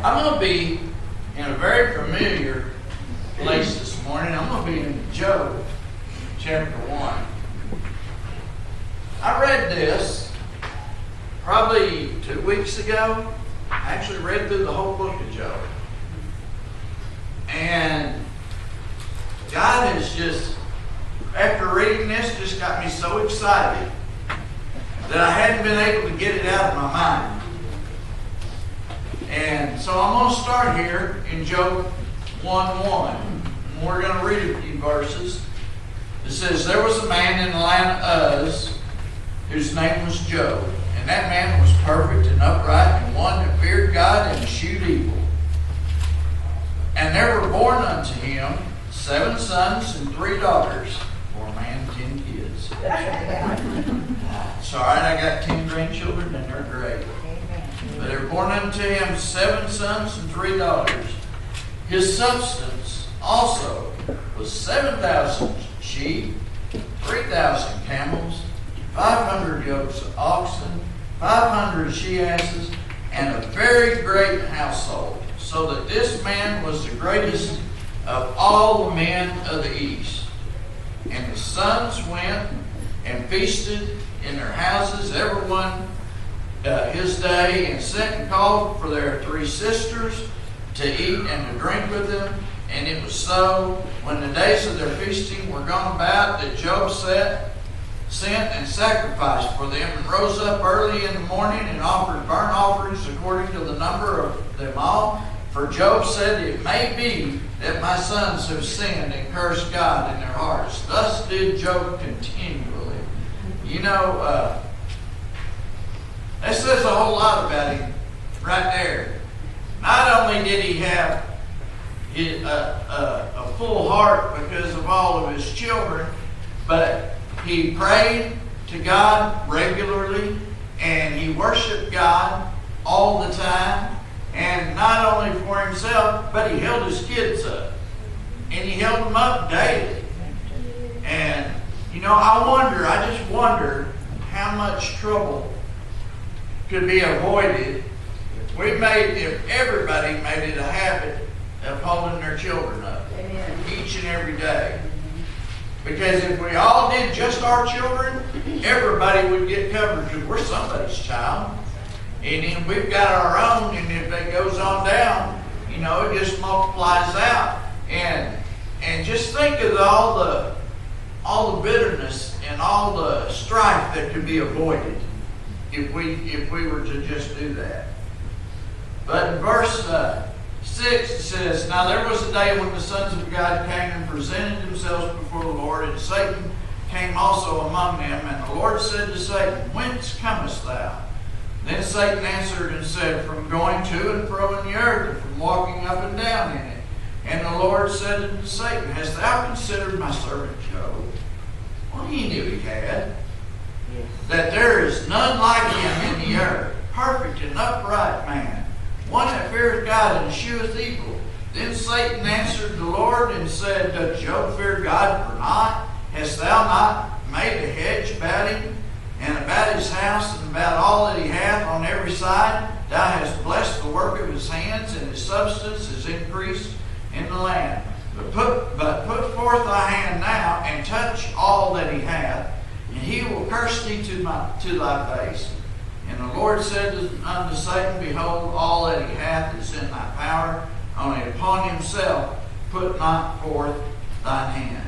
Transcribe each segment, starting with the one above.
I'm going to be in a very familiar place this morning. I'm going to be in Job chapter 1. I read this probably 2 weeks ago. I actually read through the whole book of Job. And God has just, after reading this, just got me so excited that I hadn't been able to get it out of my mind. And so I'm going to start here in Job 1:1. And we're going to read a few verses. It says, there was a man in the land of Uz whose name was Job. And that man was perfect and upright and one that feared God and eschewed evil. And there were born unto him 7 sons and 3 daughters. For a man, 10 kids. It's all right, I got 10 grandchildren and they're great. But there were born unto him 7 sons and 3 daughters. His substance also was 7,000 sheep, 3,000 camels, 500 yokes of oxen, 500 she-asses, and a very great household, so that this man was the greatest of all the men of the east. And his sons went and feasted in their houses, every one his day, and sent and called for their 3 sisters to eat and to drink with them. And it was so, when the days of their feasting were gone about, that Job sent and sacrificed for them, and rose up early in the morning and offered burnt offerings according to the number of them all. For Job said, it may be that my sons have sinned and cursed God in their hearts. Thus did Job continually. You know, that says a whole lot about him right there. Not only did he have a full heart because of all of his children, but he prayed to God regularly and he worshiped God all the time. And not only for himself, but he held his kids up. And he held them up daily. And, you know, I just wonder how much trouble could be avoided if everybody made it a habit of holding their children up. Amen. Each and every day. Because if we all did just our children, everybody would get covered because we're somebody's child. And then we've got our own, and if it goes on down, you know, it just multiplies out. And just think of all the bitterness and all the strife that could be avoided if we were to just do that. But in verse 6 it says, now there was a day when the sons of God came and presented themselves before the Lord, and Satan came also among them. And the Lord said to Satan, whence comest thou? Then Satan answered and said, from going to and fro in the earth, and from walking up and down in it. And the Lord said unto Satan, hast thou considered my servant Job? Well, he knew he had. Yes. That there is none like him in the earth, perfect and upright man, one that feareth God and escheweth evil. Then Satan answered the Lord and said, doth Job fear God for naught? Hast thou not made a hedge about him, and about his house, and about all that he hath on every side? Thou hast blessed the work of his hands, and his substance is increased in the land. But put forth thy hand now, and touch all that he hath, and he will curse thee to thy face. And the Lord said unto Satan, behold, all that he hath is in thy power, only upon himself put not forth thine hand.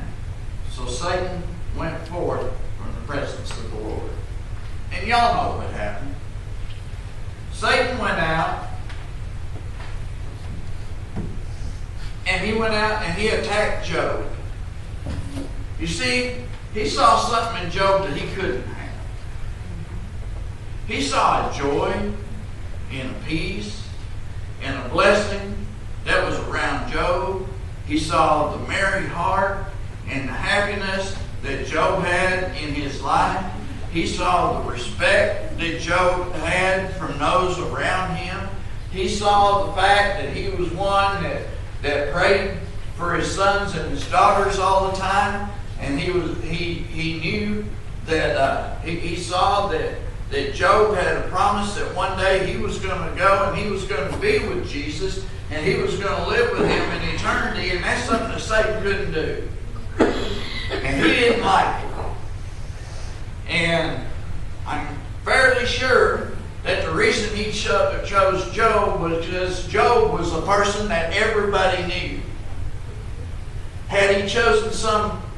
So Satan went forth from the presence of the Lord. And y'all know what happened. Satan went out, and he attacked Job. You see, he saw something in Job that he couldn't have. He saw a joy and a peace and a blessing that was around Job. He saw the merry heart and the happiness that Job had in his life. He saw the respect that Job had from those around him. He saw the fact that he was one that prayed for his sons and his daughters all the time. And he knew that he saw that that Job had a promise that one day he was going to go and he was going to be with Jesus and he was going to live with him in eternity, and that's something that Satan couldn't do. And he didn't like it. And I'm fairly sure that the reason he chose Job was because Job was a person that everybody knew. Had he chosen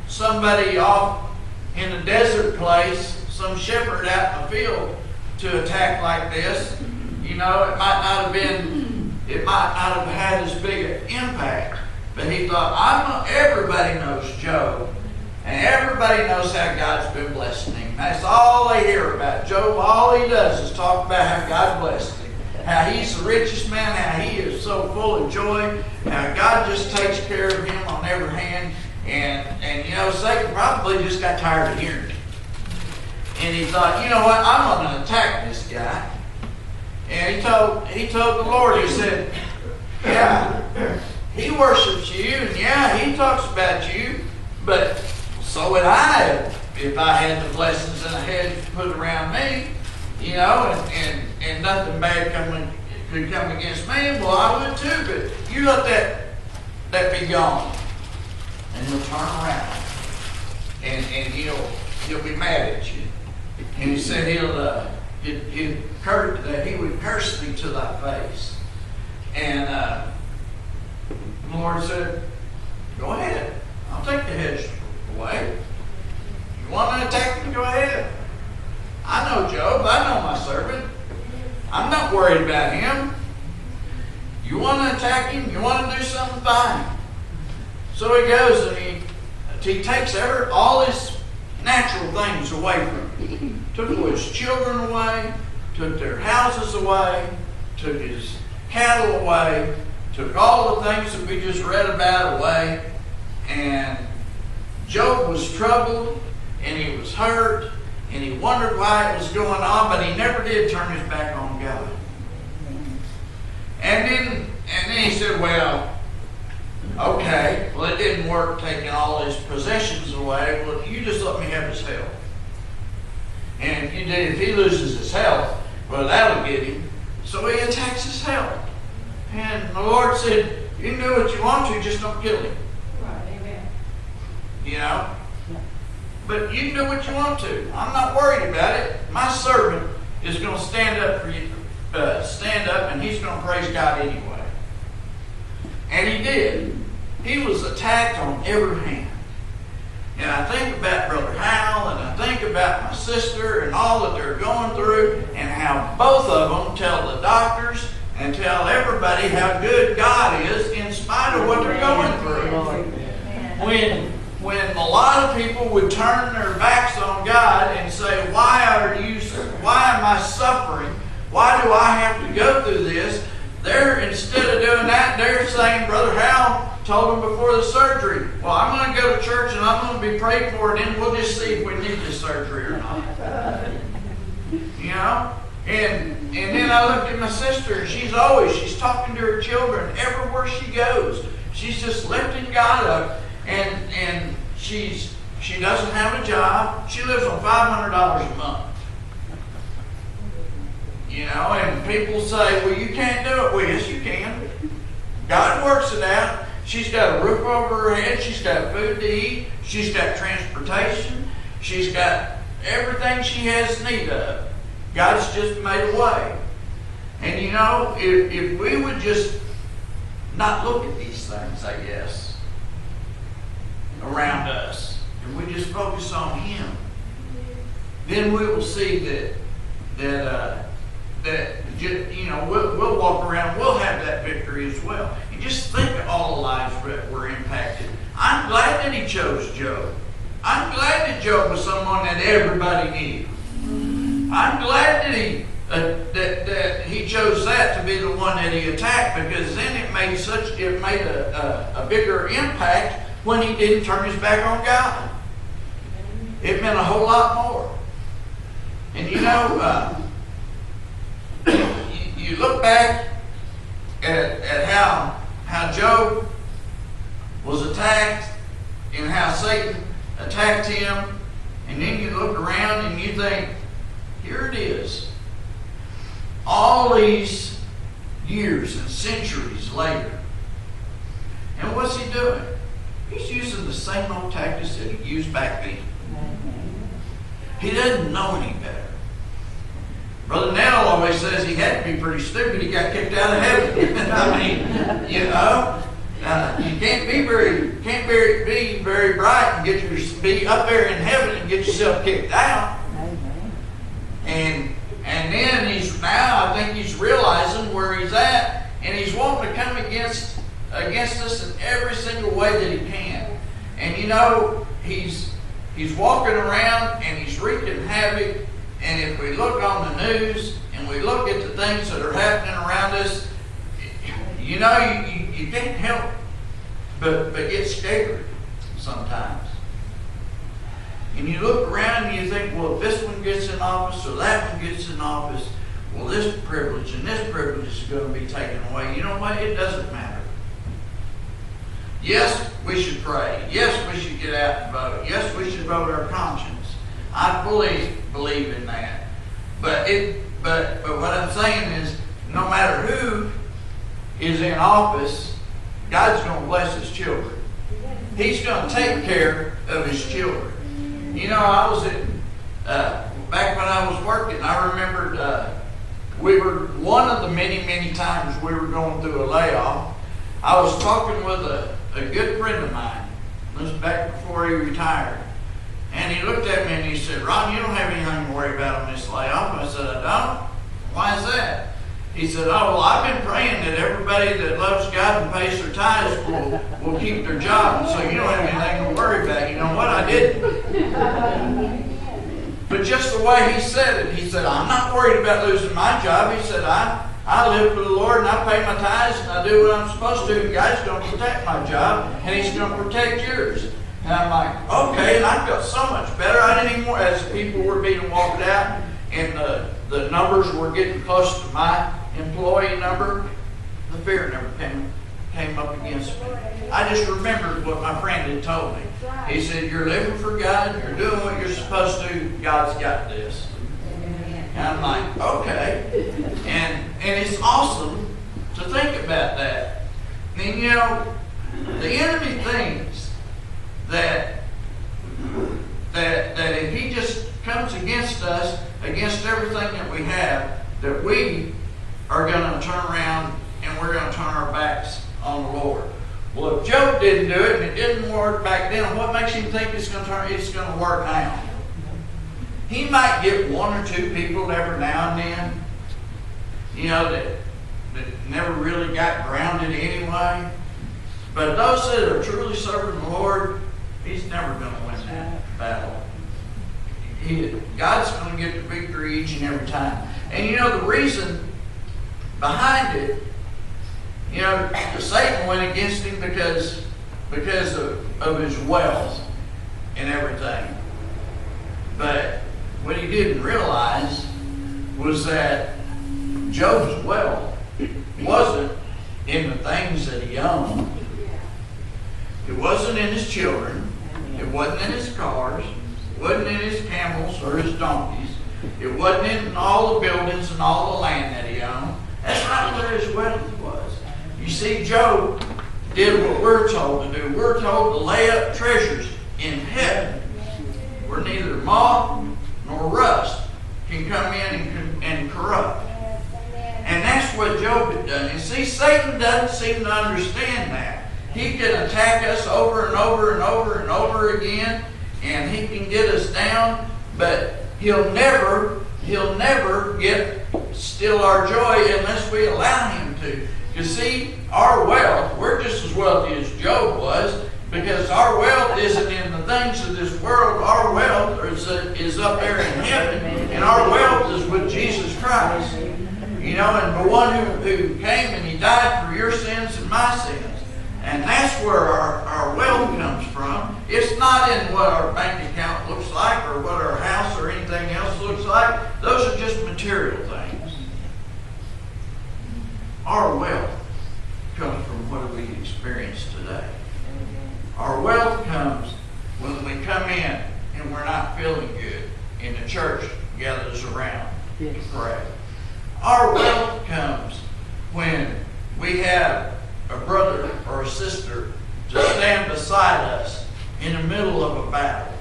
somebody off in a desert place, some shepherd out in the field, to attack like this, it might not have had as big an impact. But he thought, everybody knows Job, and everybody knows how God's been blessing him. That's all they hear about Job. All he does is talk about how God blessed him, how he's the richest man, how he is so full of joy, how God just takes care of him on every hand. And Satan probably just got tired of hearing it. And he thought, you know what, I'm going to attack this guy. And he told the Lord, he said, yeah, he worships you, and yeah, he talks about you, but so would I if I had the blessings and a hedge put around me, and nothing bad could come against me. Well, I would too, but you let that be gone, and he'll turn around, and he'll be mad at you. And he said he would curse me to thy face. And the Lord said, go ahead. I'll take the hedge away. You want to attack me? Go ahead. I know Job. I know my servant. I'm not worried about him. You want to attack him? You want to do something? Fine. So he goes and he takes all his natural things away from him. Took his children away, took their houses away, took his cattle away, took all the things that we just read about away. And Job was troubled, and he was hurt, and he wondered why it was going on, but he never did turn his back on God. And then he said, well, okay, well, it didn't work taking all his possessions away. Well, you just let me have his health. And if he loses his health, well, that'll get him. So he attacks his health. And the Lord said, you can do what you want to, just don't kill him. Right, amen. But you can do what you want to. I'm not worried about it. My servant is going to stand up for you, and he's going to praise God anyway. And he did. He was attacked on every hand. And I think about Brother Hal, and I think about my sister and all that they're going through, and how both of them tell the doctors and tell everybody how good God is in spite of what they're going through. When a lot of people would turn their backs on God and say, why am I suffering? Why do I have to go through this? Instead of doing that, they're saying, Brother Hal told them before the surgery, well, I'm going to go to church and I'm going to be prayed for, and then we'll just see if we need this surgery or not. And then I looked at my sister, and she's talking to her children everywhere she goes. She's just lifting God up, and she doesn't have a job. She lives on $500 a month. And people say, well, you can't do it. Well, yes, you can. God works it out. She's got a roof over her head. She's got food to eat. She's got transportation. She's got everything she has need of. God's just made a way. And if we would just not look at these things, I guess, around us, and we just focus on Him, then we will see that we'll walk around, we'll have that victory as well. And just think of all the lives that were impacted. I'm glad that He chose Job. I'm glad that Job was someone that everybody knew. I'm glad that he chose that to be the one that he attacked, because then it made a bigger impact when he didn't turn his back on God. It meant a whole lot more. And you look back at how Job was attacked and how Satan attacked him, and then you look around and you think, here it is. All these years and centuries later. And what's he doing? He's using the same old tactics that he used back then. He doesn't know any better. Brother Nell always says he had to be pretty stupid. He got kicked out of heaven. I mean, you know, you can't be very bright and be up there in heaven and get yourself kicked out. And then I think he's realizing where he's at, and he's wanting to come against us in every single way that he can. And you know, he's walking around and he's wreaking havoc. And if we look on the news and we look at the things that are happening around us, you know, you can't help but get scared sometimes. And you look around and you think, well, if this one gets in office or that one gets in office, well, this privilege and this privilege is going to be taken away. You know what? It doesn't matter. Yes, we should pray. Yes, we should get out and vote. Yes, we should vote our conscience. I fully believe in that. But what I'm saying is, no matter who is in office, God's going to bless His children. He's going to take care of His children. You know, I was back when I was working, I remembered we were, one of the many times we were going through a layoff, I was talking with a good friend of mine. This was back before he retired. And he looked at me and he said, Ron, you don't have anything to worry about on this layoff. I said, I don't? Why is that? He said, oh, well, I've been praying that everybody that loves God and pays their tithes will keep their job. So you don't have anything to worry about. You know what? I didn't. But just the way he said it, he said, I'm not worried about losing my job. He said, I live for the Lord and I pay my tithes and I do what I'm supposed to. And God's going to protect my job and He's going to protect yours. And I'm like, okay, and I felt so much better. I didn't even, as people were being walked out and the numbers were getting close to my employee number, the fear never came up against me. I just remembered what my friend had told me. He said, you're living for God, you're doing what you're supposed to, God's got this. And I'm like, okay. And it's awesome to think about that. And you know, the enemy thinks that if he just comes against us, against everything that we have, that we are going to turn around and we're going to turn our backs on the Lord. Well, if Job didn't do it and it didn't work back then, what makes him think it's going to work now? He might get one or two people every now and then, you know, that never really got grounded anyway. But those that are truly serving the Lord, He's never going to win that battle. God's going to get the victory each and every time. And you know the reason behind it, you know, Satan went against him because of his wealth and everything. But what he didn't realize was that Job's wealth wasn't in the things that he owned. It wasn't in his children. It wasn't in his cars. It wasn't in his camels or his donkeys. It wasn't in all the buildings and all the land that he owned. That's not where his wealth was. You see, Job did what we're told to do. We're told to lay up treasures in heaven where neither moth nor rust can come in and corrupt. And that's what Job had done. And see, Satan doesn't seem to understand that. He can attack us over and over and over and over again, and he can get us down, but he'll never steal our joy unless we allow him to. You see, our wealth, we're just as wealthy as Job was, because our wealth isn't in the things of this world. Our wealth is up there in heaven, and our wealth is with Jesus Christ. You know, and the one who came and He died for your sins and my sins. And that's where our wealth comes from. It's not in what our bank account looks like or what our house or anything else looks like. Those are just material things. Our wealth comes from what we experience today. Our wealth comes when we come in and we're not feeling good in the church gathers around Yes. to pray. Our wealth comes when we have a brother or a sister to stand beside us in the middle of a battle.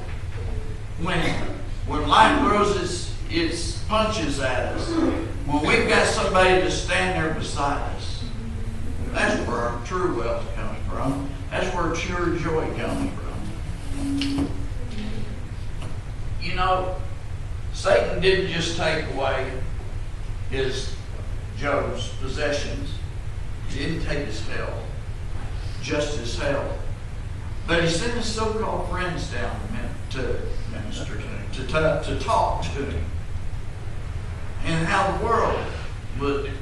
When life throws its punches at us, when we've got somebody to stand there beside us, that's where our true wealth comes from. That's where true joy comes from. You know, Satan didn't just take away Job's possessions. He didn't take his health, just his health. But he sent his so-called friends down to minister to him, to talk to him. And how the world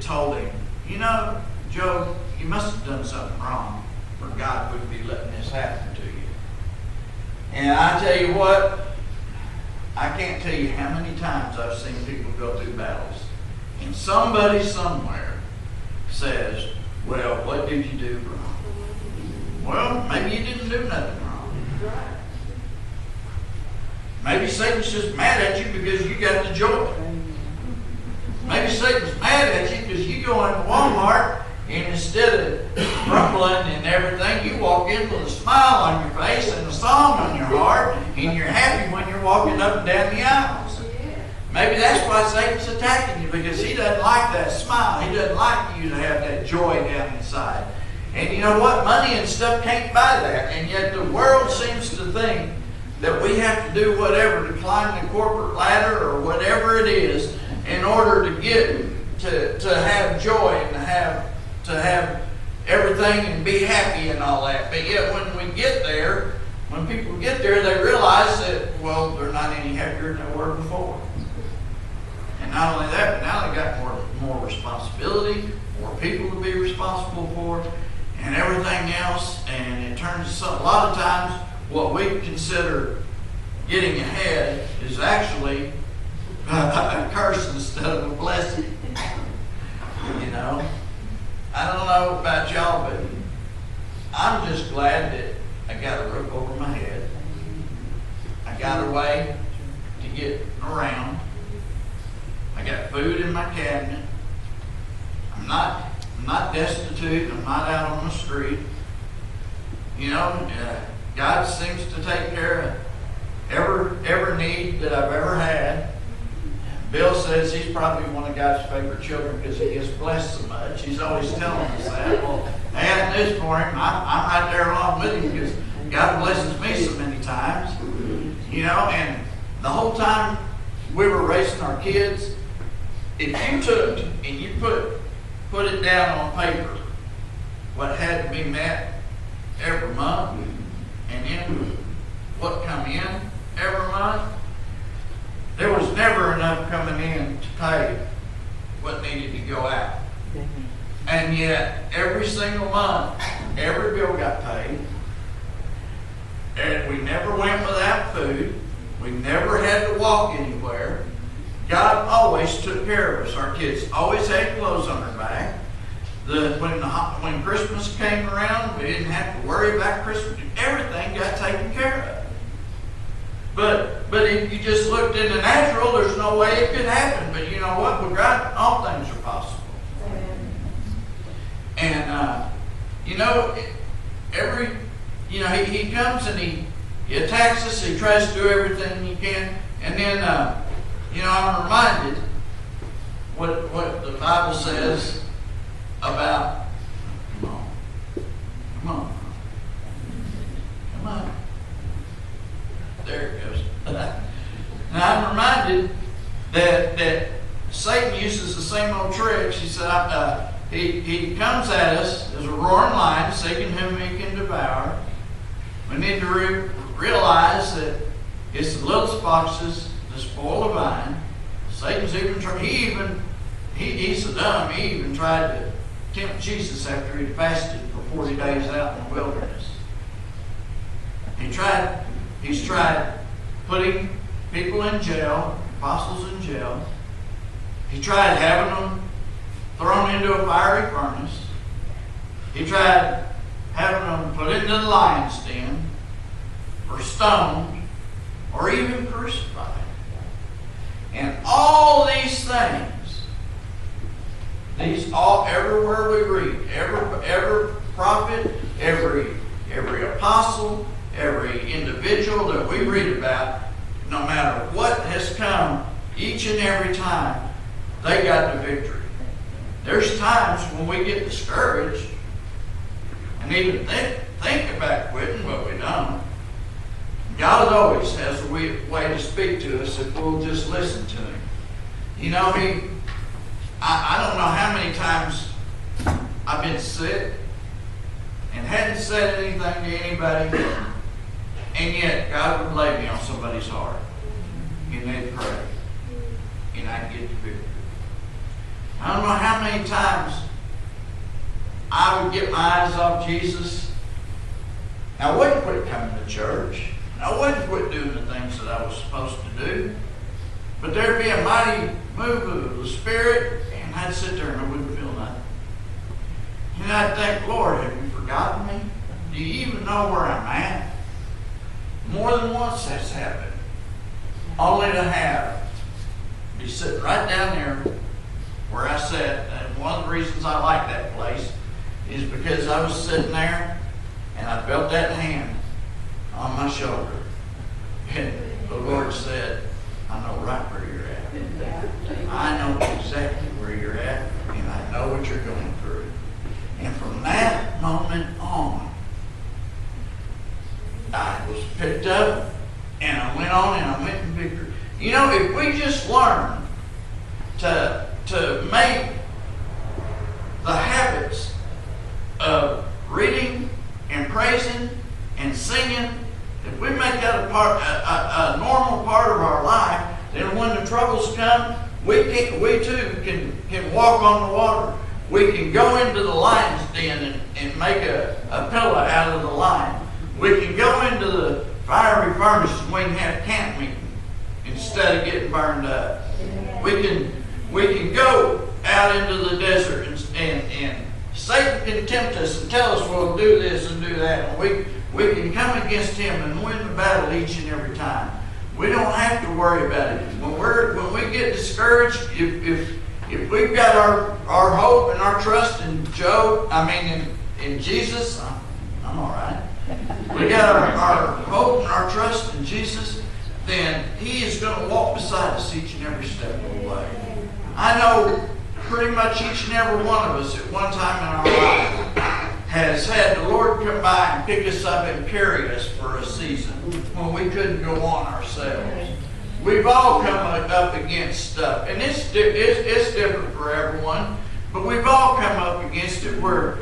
told him, you know, Job, you must have done something wrong, or God wouldn't be letting this happen to you. And I tell you what, I can't tell you how many times I've seen people go through battles, and somebody somewhere says, well, what did you do wrong? Well, maybe you didn't do nothing wrong. Maybe Satan's just mad at you because you got the joy. Maybe Satan's mad at you because you go into Walmart and instead of grumbling and everything, you walk in with a smile on your face and a song on your heart, and you're happy when you're walking up and down the aisles. Maybe that's why Satan's attacking you, because he doesn't like that smile. He doesn't like you to have that joy down inside. And you know what? Money and stuff can't buy that. And yet the world seems to think that we have to do whatever to climb the corporate ladder or whatever it is in order to get to have joy and to have everything and be happy and all that. But yet when we get there, when people get there, they realize that, well, they're not any happier than they were before. And not only that, but now they got more responsibility, more people to be responsible for, and everything else. And it turns to a lot of times what we consider getting ahead is actually a curse instead of a blessing. You know, I don't know about y'all, but I'm just glad that I got a roof over my head. I got a way to get around. I got food in my cabinet. I'm not destitute. I'm not out on the street. You know, God seems to take care of every need that I've ever had. Bill says he's probably one of God's favorite children because he gets blessed so much. He's always telling us that. Well, I have news for him. I'm right there along with him because God blesses me so many times. You know, and the whole time we were raising our kids, if you took and you put it down on paper, what had to be met every month, and then what come in every month, there was never enough coming in to pay what needed to go out. And yet, every single month, every bill got paid. And we never went without food. We never had to walk anywhere. God always took care of us. Our kids always had clothes on their back. When Christmas came around, we didn't have to worry about Christmas. Everything got taken care of. But if you just looked in the natural, there's no way it could happen. But you know what? With God, all things are possible. And you know, he comes and he attacks us. He tries to do everything he can, and then I'm reminded what the Bible says about. Come on. There it goes. And I'm reminded that Satan uses the same old tricks. He said, he comes at us as a roaring lion, seeking whom he can devour. We need to realize that it's the little foxes that spoil the vine. Satan's he's so dumb, he even tried to tempt Jesus after he fasted for 40 days out in the wilderness. He's tried putting people in jail, apostles in jail. He tried having them thrown into a fiery furnace. He tried having them put into the lion's den, or stoned, or even crucified. And all these things, everywhere we read, every prophet, every apostle, every individual that we read about, no matter what has come, each and every time, they got the victory. There's times when we get discouraged and even think about quitting, but we don't. God always has a way to speak to us if we'll just listen to Him. You know, I don't know how many times I've been sick and hadn't said anything to anybody, and yet God would lay me on somebody's heart, and they'd pray, and I'd get the victory. I don't know how many times I would get my eyes off Jesus. I wouldn't quit coming to church. I wouldn't quit doing the things that I was supposed to do. But there'd be a mighty move of the Spirit, and I'd sit there and I wouldn't feel nothing. And I'd think, Lord, have you forgotten me? Do you even know where I'm at? More than once that's happened. Only to be sitting right down there where I sat. And one of the reasons I like that place is because I was sitting there and I felt that hand on my shoulder. And the Lord said, I know right where you're at. I know exactly where you're at, and I know what you're going through. And from that moment on, I was picked up, and I went on, and I went in victory. You know, if we just learn to make the habits of reading and praising and singing, if we make that a normal part of our life, then when the troubles come, we too can walk on the water. We can go into the lion's den and make a pillow out of the lion. We can go into the fiery furnace and we can have camp meeting instead of getting burned up. We can go out into the desert and Satan can tempt us and tell us we'll do this and do that. And we can come against him and win the battle each and every time. We don't have to worry about it. When we get discouraged, if we've got our hope and our trust in in Jesus, I'm all right. We got our hope and our trust in Jesus, then He is going to walk beside us each and every step of the way. I know pretty much each and every one of us at one time in our life has had the Lord come by and pick us up and carry us for a season when we couldn't go on ourselves. We've all come up against stuff, and it's different for everyone, but we've all come up against it where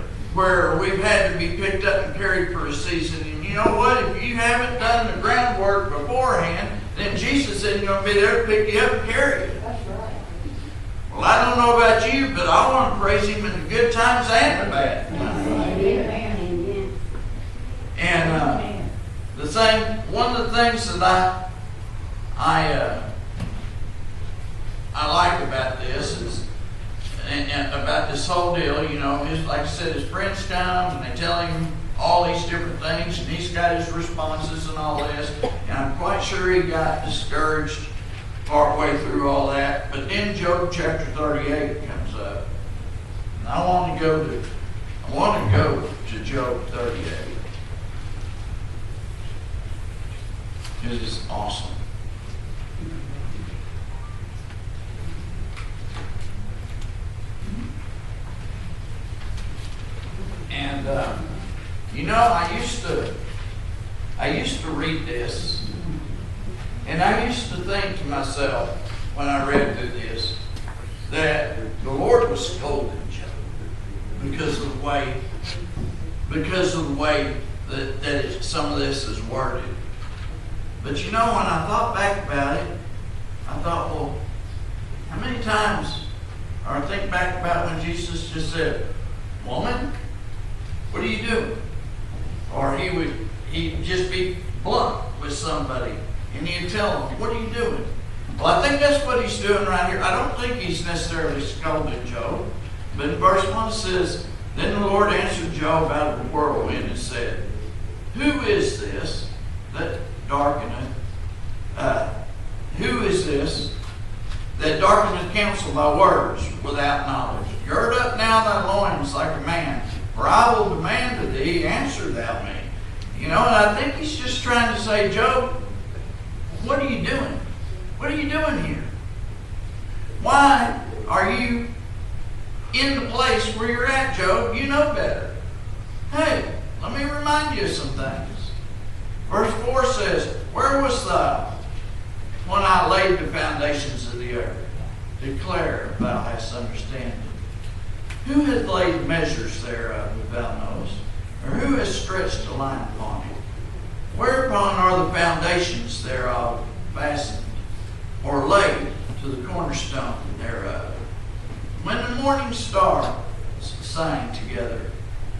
we've had to be picked up and carried for a season. And you know what? If you haven't done the groundwork beforehand, then Jesus isn't going to be there to pick you up and carry you. That's right. Well, I don't know about you, but I want to praise Him in the good times and the bad. Amen. And one of the things that I like about this is, and about this whole deal, you know, like I said, his friends come and they tell him all these different things, and he's got his responses and all this, and I'm quite sure he got discouraged partway through all that. But then Job chapter 38 comes up, and I want to go to Job 38. It is awesome. And you know, I used to read this, and I used to think to myself when I read through this that the Lord was scolding Job because of the way that some of this is worded. But you know, when I thought back about it, I thought, well, how many times, or I think back about when Jesus just said, "Woman, what are you doing?" Or he'd just be blunt with somebody, and he'd tell them, "What are you doing?" Well, I think that's what he's doing right here. I don't think he's necessarily scolding Job. But in verse 1 it says, "Then the Lord answered Job out of the whirlwind and said, Who is this that darkeneth? Who is this that darkeneth counsel by words without knowledge. Gird up now thy loins like a man, for I will demand of thee, answer thou me. You know, and I think he's just trying to say, Job, what are you doing? What are you doing here? Why are you in the place where you're at, Job? You know better. Hey, let me remind you of some things. Verse 4 says, where wast thou when I laid the foundations of the earth? Declare if thou hast understanding. Who hath laid measures thereof, if thou knowest? Or who has stretched a line upon it? Whereupon are the foundations thereof fastened, or laid to the cornerstone thereof? When the morning stars sang together,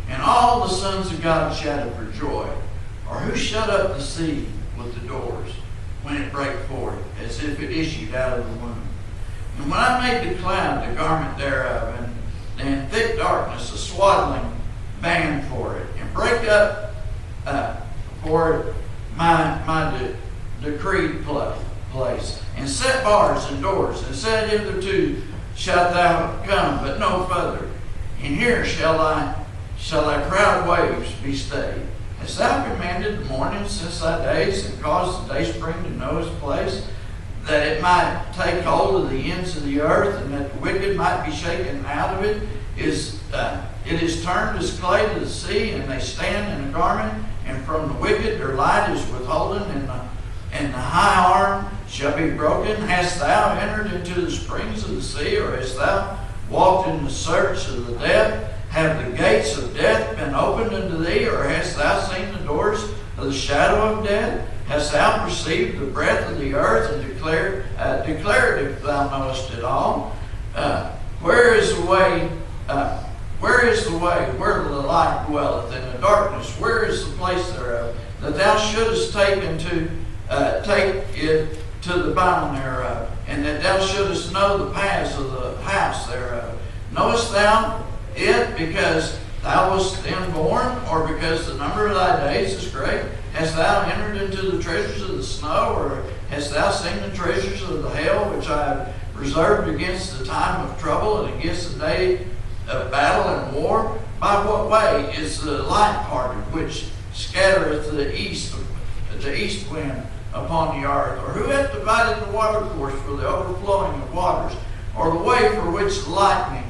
and all the sons of God shouted for joy, or who shut up the sea with the doors, when it brake forth, as if it issued out of the womb? And when I made the cloud the garment thereof, and thick darkness a swaddling band for it, and break up for it my decreed place, and set bars and doors, and said, hitherto shalt thou come, but no further. And here shall thy proud waves be stayed. Hast thou commanded the morning since thy days, and caused the dayspring to know his place, that it might take hold of the ends of the earth, and that the wicked might be shaken out of it? It is turned as clay to the sea, and they stand in a garment, and from the wicked their light is withholden, and the high arm shall be broken. Hast thou entered into the springs of the sea, or hast thou walked in the search of the depth? Have the gates of death been opened unto thee, or hast thou seen the doors of the shadow of death? Hast thou perceived the breadth of the earth, and declared if thou knowest it all? Where is the way where the light dwelleth, and the darkness? Where is the place thereof, that thou shouldest take it to the bound thereof, and that thou shouldest know the paths of the house thereof? Knowest thou it because thou wast then born, or because the number of thy days is great? Hast thou entered into the treasures of the snow, or hast thou seen the treasures of the hail, which I have reserved against the time of trouble, and against the day of battle and war? By what way is the light parted, which scattereth the east wind upon the earth? Or who hath divided the water course for the overflowing of waters, or the way for which the lightning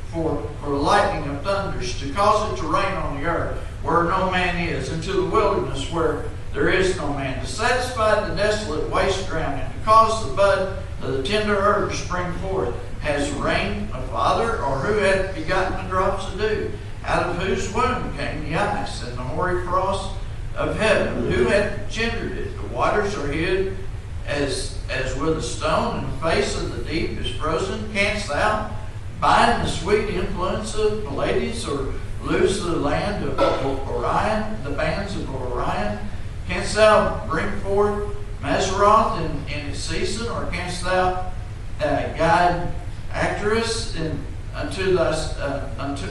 for the lightning of thunders, to cause it to rain on the earth where no man is, and to the wilderness where there is no man, to satisfy the desolate waste ground, and to cause the bud of the tender herb to spring forth? Has rain a father, or who hath begotten the drops of dew? Out of whose womb came the ice and the hoary frost of heaven? Who hath gendered it? The waters are hid as with a stone, and the face of the deep is frozen. Canst thou bind the sweet influence of Pallades, or loose the land of Orion, the bands of Orion? Canst thou bring forth Mazzaroth in its season, or canst thou guide Actress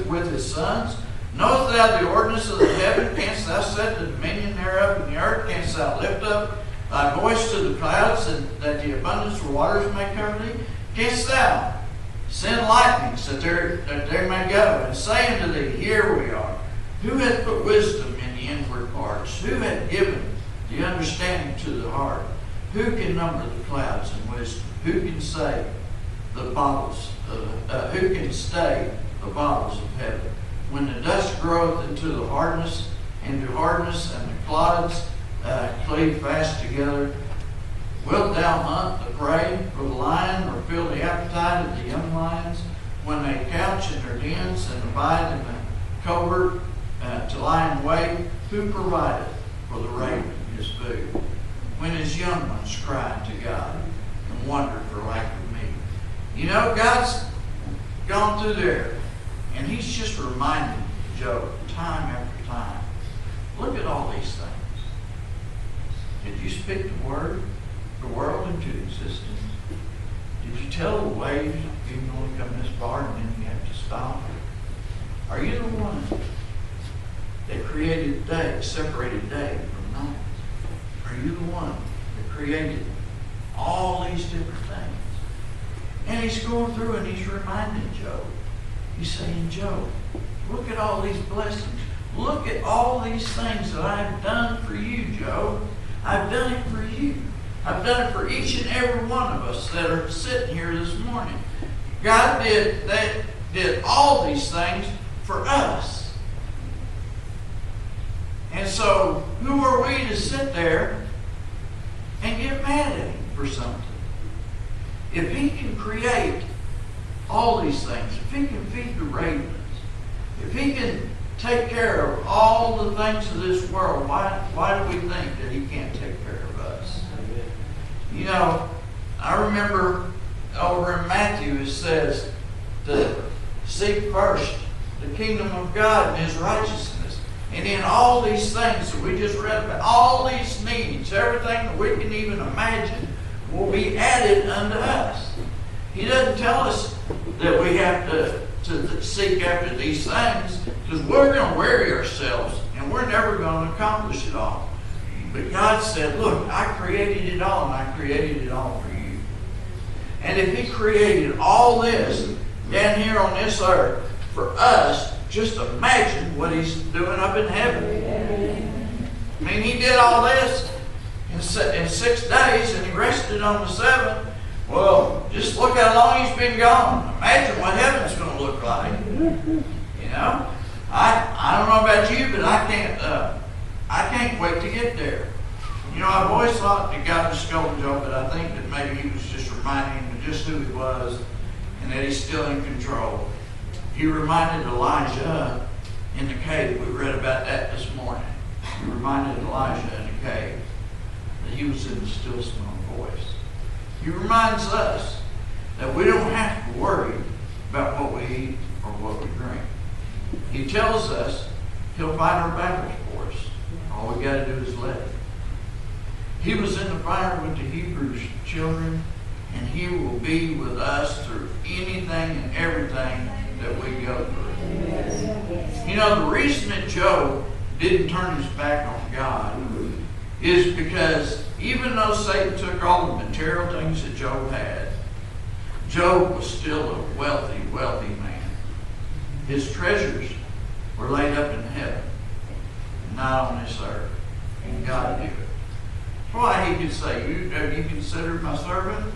with his sons? Knowest thou the ordinance of the heaven? Canst thou set the dominion thereof in the earth? Canst thou lift up thy voice to the clouds, and that the abundance of waters may cover thee? Canst thou send lightnings that there may go, and say unto thee, here we are? Who hath put wisdom in the inward parts? Who hath given the understanding to the heart? Who can number the clouds in wisdom? Who can say the bottles who can stay the bottles of heaven? When the dust groweth into hardness, and the clods cleave fast together, wilt thou hunt the prey for the lion, or fill the appetite of the young lions? When they couch in their dens, and abide in the covert to lie in wait, who provideth for the raven his food? When his young ones cry to God, and wonder for lack of meat. You know, God's gone through there, and he's just reminding Job time after time. Look at all these things. Did you speak the world into existence? Did you tell the waves you can only come this far and then you have to stop? Are you the one that created day, separated day from night? Are you the one that created all these different things? And he's going through and he's reminding Job. He's saying, Job, look at all these blessings. Look at all these things that I've done for you, Job. I've done it for you. I've done it for each and every one of us that are sitting here this morning. God did all these things for us. And so, who are we to sit there and get mad at him for something? If he can create all these things, if he can feed the ravens, if he can take care of all the things of this world, why do we think that he can't take care of us? You know, I remember over in Matthew it says to seek first the kingdom of God and his righteousness. And in all these things that we just read about, all these needs, everything that we can even imagine will be added unto us. He doesn't tell us that we have to seek after these things, because we're going to weary ourselves and we're never going to accomplish it all. But God said, look, I created it all, and I created it all for you. And if he created all this down here on this earth for us, just imagine what he's doing up in heaven. I mean, he did all this in 6 days, and he rested on the seventh. Well, just look how long he's been gone. Imagine what heaven's going to look like. You know, I don't know about you, but I can't wait to get there. You know, I've always thought that God was scolding Job, but I think that maybe he was just reminding him of just who he was and that he's still in control. He reminded Elijah in the cave. We read about that this morning. He reminded Elijah in the cave that he was in the still small voice. He reminds us that we don't have to worry about what we eat or what we drink. He tells us he'll fight our battles for us. All we got to do is let him. He was in the fire with the Hebrew children, and he will be with us through anything and everything that we go through. You know, the reason that Job didn't turn his back on God is because even though Satan took all the material things that Job had, Job was still a wealthy, wealthy man. His treasures were laid up in heaven, not on this earth. And God knew it. That's why he could say, have you considered my servant?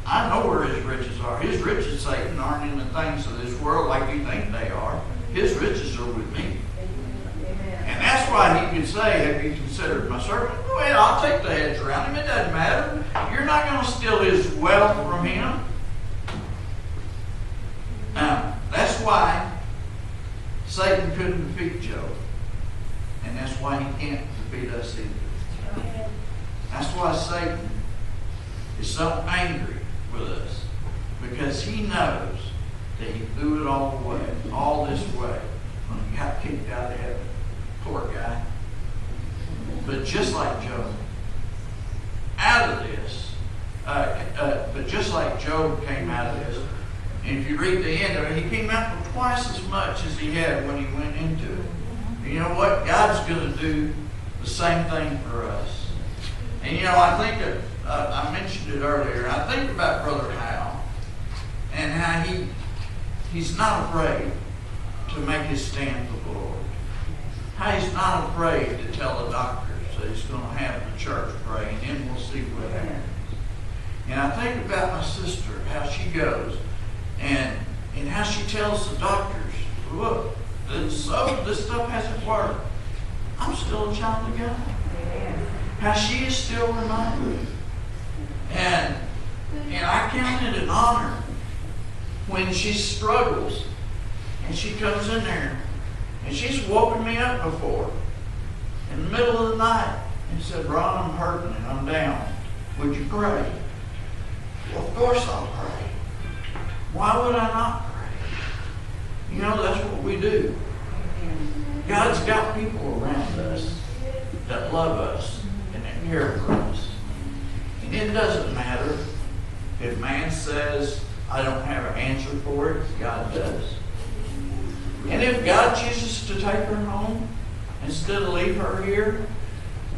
I know where his riches are. His riches, Satan, aren't in the things of this world like you think they are. His riches are with me. And that's why he could say, have you considered my servant? Well, I'll take the hedge around him. It doesn't matter. You're not going to steal his wealth from him. Now, that's why Satan couldn't defeat Job. And that's why he can't defeat us either. That's why Satan is so angry with us. Because he knows that he threw it all away, all this way, when he got kicked out of heaven. Poor guy. But just like Job, out of this, but just like Job came out of this, and if you read the end of it, he came out with twice as much as he had when he went into it. And you know what? God's going to do the same thing for us. And you know, I think I mentioned it earlier. I think about Brother Hal and how he's not afraid to make his stand for the Lord. How he's not afraid to tell the doctors that he's going to have the church pray, and then we'll see what happens. And I think about my sister, how she goes, and how she tells the doctors, look, this stuff hasn't worked. I'm still a child of God. How she is still reminded. And I count it an honor when she struggles and she comes in there. And she's woken me up before in the middle of the night and said, Ron, I'm hurting and I'm down. Would you pray? Well, of course I'll pray. Why would I not pray? You know, that's what we do. God's got people around us that love us and that care for us. And it doesn't matter if man says, I don't have an answer for it. God does. And if God chooses to take her home instead of leave her here,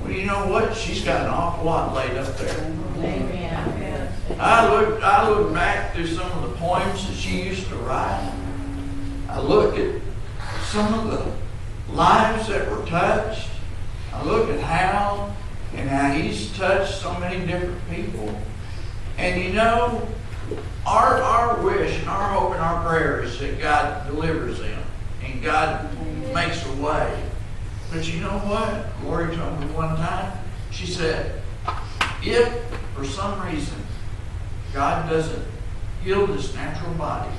well, you know what? She's got an awful lot laid up there. Amen. I look back through some of the poems that she used to write. I look at some of the lives that were touched. I look at how he's touched so many different people. And you know, our wish and our hope and our prayer is that God delivers them and God makes a way. But you know what? Lori told me one time, she said, if for some reason God doesn't heal this natural body,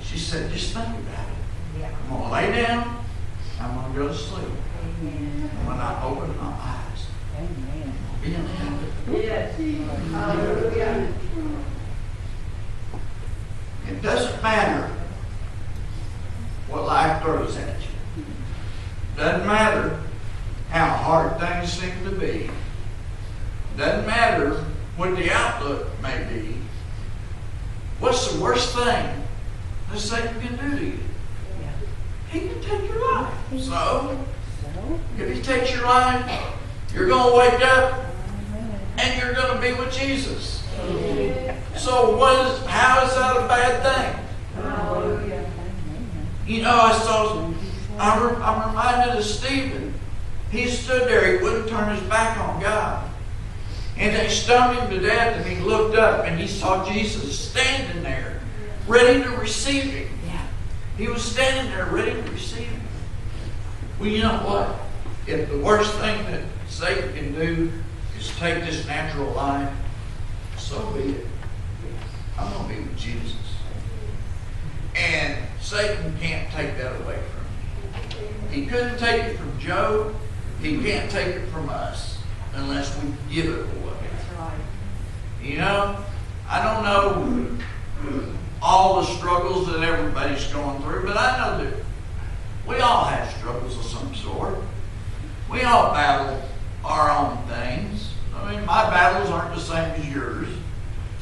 she said, just think about it. Yeah. I'm going to lay down, I'm going to go to sleep. Amen. And when I open my eyes, Amen. I'll be in heaven. Yes. Hallelujah. It doesn't matter what life throws at you. Doesn't matter how hard things seem to be. Doesn't matter what the outlook may be. What's the worst thing that Satan can do to you? Yeah. He can take your life. So, if he takes your life, you're going to wake up and you're going to be with Jesus. So how is that a bad thing? Hallelujah. You know, I'm reminded of Stephen. He stood there, he wouldn't turn his back on God. And they stoned him to death, and he looked up and he saw Jesus standing there, ready to receive him. Yeah. He was standing there ready to receive him. Well, you know what? If the worst thing that Satan can do is take this natural life, so be it. I'm going to be with Jesus. And Satan can't take that away from me. He couldn't take it from Job. He can't take it from us unless we give it away. That's right. You know, I don't know all the struggles that everybody's going through, but I know that we all have struggles of some sort. We all battle our own things. I mean, my battles aren't the same as yours.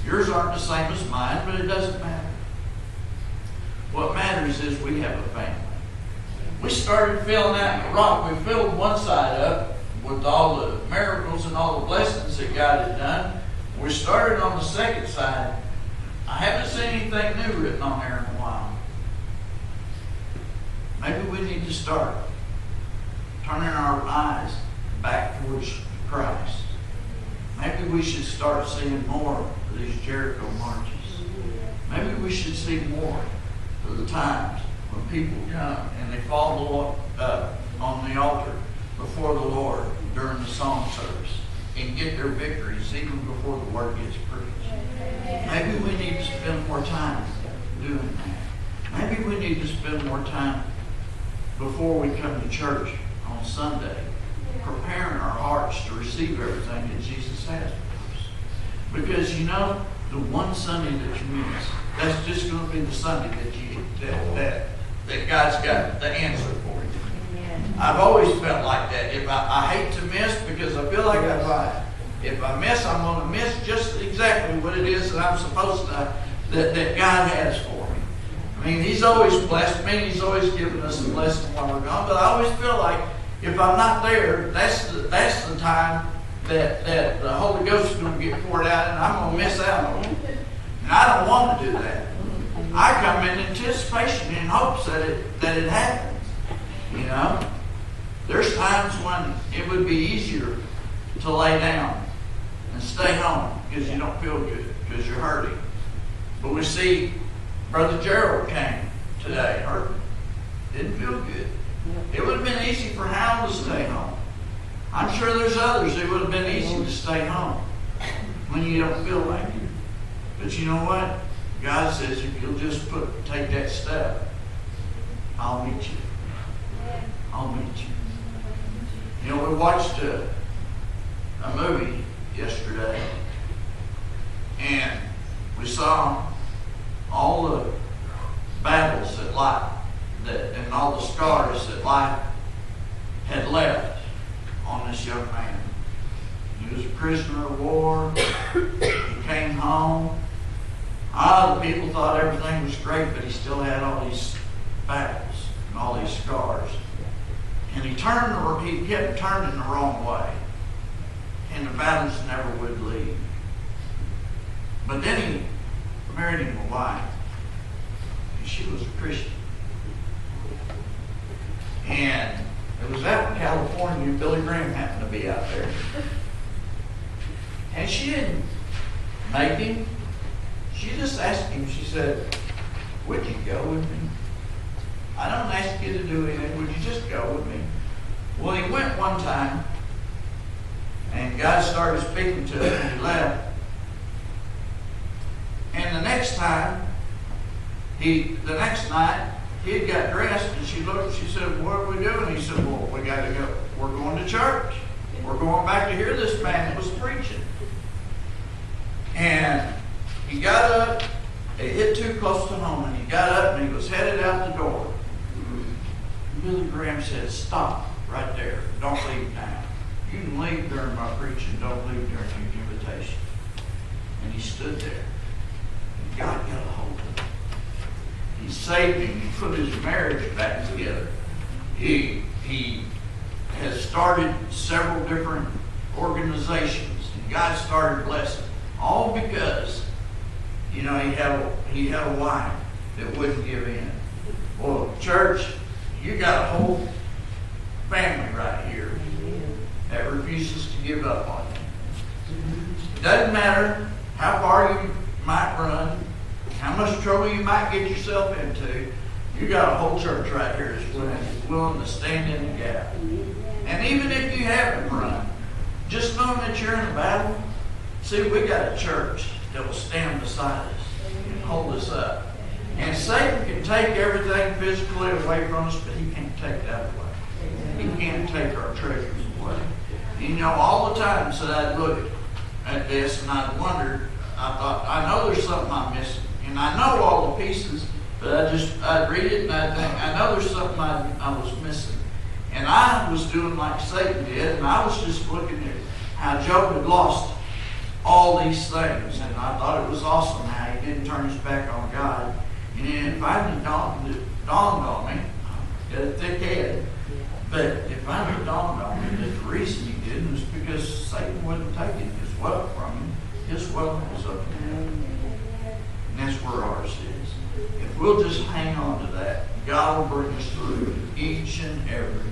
Yours aren't the same as mine, but it doesn't matter. What matters is we have a family. We started filling out the rock. We filled one side up with all the miracles and all the blessings that God had done. We started on the second side. I haven't seen anything new written on there in a while. Maybe we need to start turning our eyes back towards Christ. Maybe we should start seeing more of these Jericho marches. Maybe we should see more of the times when people come and they fall on the altar before the Lord during the song service and get their victories even before the word gets preached. Maybe we need to spend more time doing that. Maybe we need to spend more time before we come to church on Sunday preparing our hearts to receive everything that Jesus has for us. Because you know, the one Sunday that you miss, that's just going to be the Sunday that God's got the answer for you. I've always felt like that. If I hate to miss because I feel like if I miss, I'm going to miss just exactly what it is that I'm supposed to, that God has for me. I mean, He's always blessed me. He's always given us a blessing while we're gone. But I always feel like if I'm not there, that's the time that the Holy Ghost is going to get poured out, and I'm going to miss out on it. And I don't want to do that. I come in anticipation in hopes that it happens. You know, there's times when it would be easier to lay down and stay home because you don't feel good, because you're hurting. But we see Brother Gerald came today, hurting. Didn't feel good. It would have been easy for Hal to stay home. I'm sure there's others it would have been easy to stay home when you don't feel like it. But you know what? God says if you'll just take that step, I'll meet you. I'll meet you. You know, we watched a movie yesterday, and we saw all the battles that life, and all the scars that life had left on this young man. He was a prisoner of war. He came home. The people thought everything was great, but he still had all these battles and all these scars. And he kept turning the wrong way. And the battles never would leave. But then he married him a wife, and she was a Christian. And it was out in California. Billy Graham happened to be out there. And she didn't make him. She just asked him, she said, would you go with me? I don't ask you to do anything. Would you just go with me? Well, he went one time, and God started speaking to him, and he left. And the next night, he had got dressed, and she looked, she said, what are we doing? He said, well, we got to go. We're going to church. We're going back to hear this man that was preaching. And he got up, it hit too close to home, and he got up and he was headed out the door. Billy Graham said, stop right there. Don't leave now. You can leave during my preaching. Don't leave during your invitation. And he stood there. And God got a hold of him. He saved him. He put his marriage back together. He has started several different organizations. And God started blessing. All because, he had a wife that wouldn't give in. Well, church, you got a whole family right here that refuses to give up on you. It doesn't matter how far you might run, how much trouble you might get yourself into. You got a whole church right here that's willing to stand in the gap. And even if you haven't run, just knowing that you're in a battle, see, we got a church that will stand beside us and hold us up. And Satan can take everything physically away from us, but he can't take that away. He can't take our treasures away. All the time, so I'd look at this and I'd wonder, I thought, I know there's something I'm missing. And I know all the pieces, but I'd read it and I'd think, I know there's something I was missing. And I was doing like Satan did, and I was just looking at how Job had lost all these things. And I thought it was awesome how he didn't turn his back on God. And then it finally dawned on me, I got a thick head, but it finally dawned on me that the reason he didn't was because Satan wasn't taking his wealth from him. His wealth was up to him. And that's where ours is. If we'll just hang on to that, God will bring us through each and every